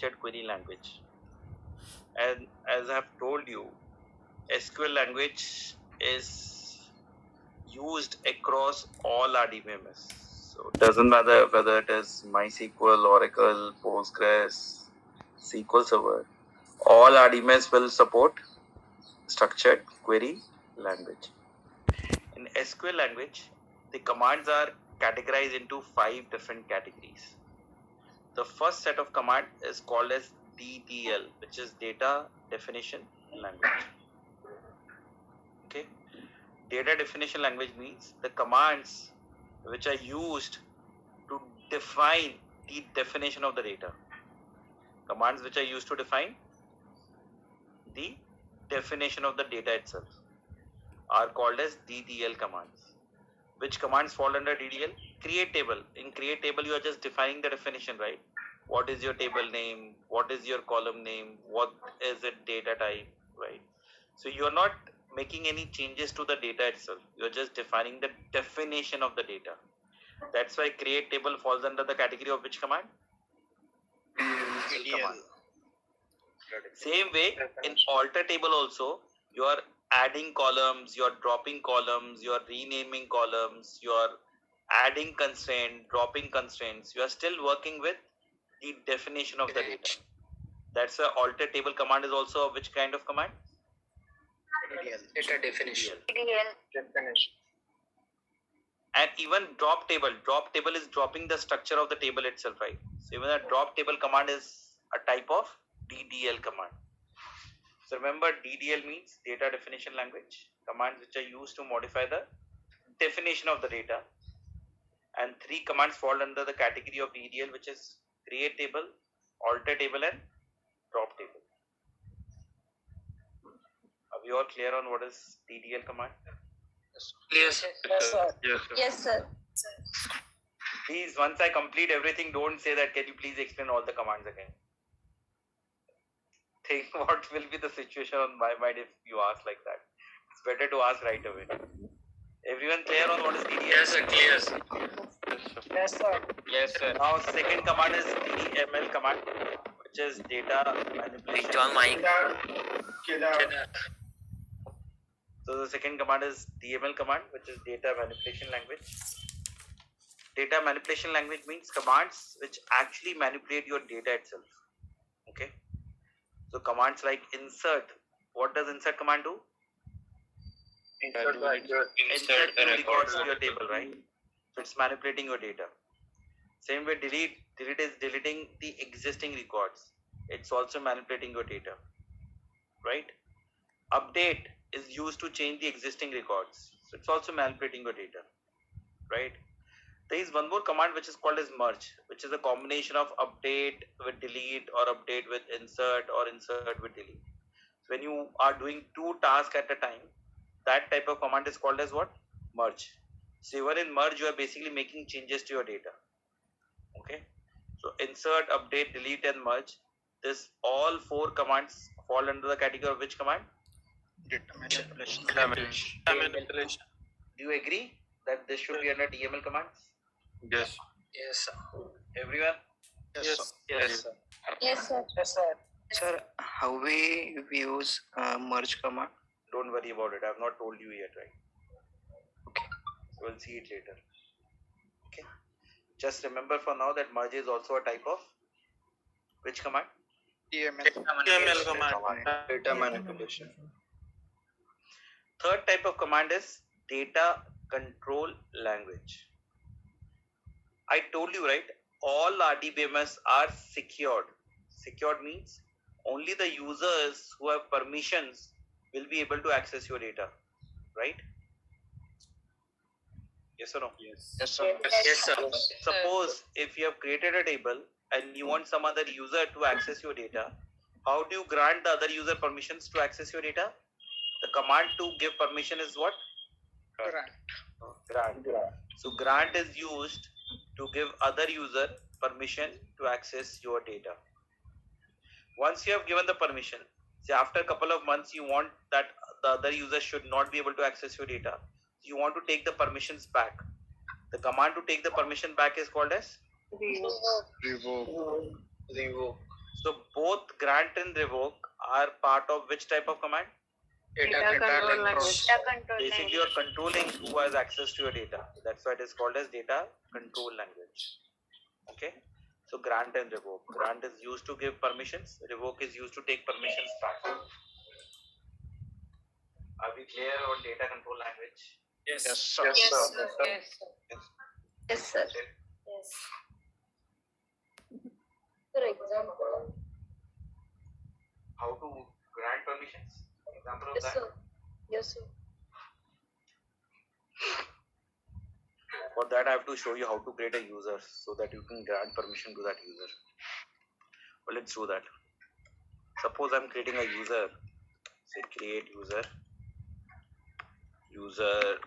structured query language. And as I have told you, SQL language is used across all RDBMS. So it doesn't matter whether it is MySQL, Oracle, Postgres, SQL Server. All RDBMS will support structured query language. In SQL language, the commands are categorized into 5 different categories. The first set of command is called as DDL, which is data definition language. Okay, data definition language means the commands which are used to define the definition of the data. Commands which are used to define the definition of the data itself are called as DDL commands. Which commands fall under DDL? Create table. In create table, you are just defining the definition, right? What is your table name? What is your column name? What is it data type, right? So you are not making any changes to the data itself. You are just defining the definition of the data. That's why create table falls under the category of which command? Command. Same way, in alter table also, you are adding columns, you are dropping columns, you are renaming columns, you are adding constraint, dropping constraints. You are still working with the definition of the data. That's why alter table command is also which kind of command? Data definition. And even drop table is dropping the structure of the table itself, right? So even a drop table command is a type of DDL command. So remember, DDL means data definition language, commands which are used to modify the definition of the data. And 3 commands fall under the category of DDL, which is create table, alter table, and drop table. Are we all clear on what is DDL command? Yes. Yes, sir. Yes, sir. Please, once I complete everything, don't say that, can you please explain all the commands again? Think what will be the situation on my mind if you ask like that. It's better to ask right away. Everyone clear on what is DDL? Yes, sir. Clear. Yes, sir. Yes, sir. Now, second command is DML command, which is data manipulation. John Mike. So the second command is DML command, which is data manipulation language. Data manipulation language means commands which actually manipulate your data itself. Okay. So commands like insert. What does insert command do? Insert new records to your table, right? So it's manipulating your data. Same way delete. Delete is deleting the existing records. It's also manipulating your data, right? Update is used to change the existing records. So it's also manipulating your data, right? There is one more command which is called as merge, which is a combination of update with delete or update with insert or insert with delete. So when you are doing 2 tasks at a time, that type of command is called as what? Merge. So even in merge, you are basically making changes to your data. Okay. So insert, update, delete, and merge. This all 4 commands fall under the category of which command? Data manipulation. Do you agree that this should be under DML commands? Yes. Yes, sir. Everyone? Yes. Yes. Sir. Yes, sir. Yes, sir. Sir, how we use merge command? Don't worry about it. I have not told you yet, right? Okay. So we'll see it later. Okay. Just remember for now that merge is also a type of which command? DML command. Data manipulation. Third type of command is data control language. I told you, right? All RDBMS are secured. Secured means only the users who have permissions will be able to access your data, right? Yes or no? Yes. Yes, sir. Yes, sir. Suppose if you have created a table and you want some other user to access your data, how do you grant the other user permissions to access your data? The command to give permission is what? Grant. So grant is used to give other user permission to access your data. Once you have given the permission, say after a couple of months you want that the other user should not be able to access your data. You want to take the permissions back. The command to take the permission back is called as Revoke. So both grant and revoke are part of which type of command? Data control language. Basically, you're controlling who has access to your data. That's why it is called as data control language. Okay. So grant and revoke. Grant is used to give permissions. Revoke is used to take permissions back. Are we clear on data control language? Yes. Yes, sir. Yes, sir. Yes, sir. Yes. For example, How to grant permissions? Example of yes, that. sir. Yes, sir. For that, I have to show you how to create a user so that you can grant permission to that user. Well, let's do that. Suppose I'm creating a user. Say create user. User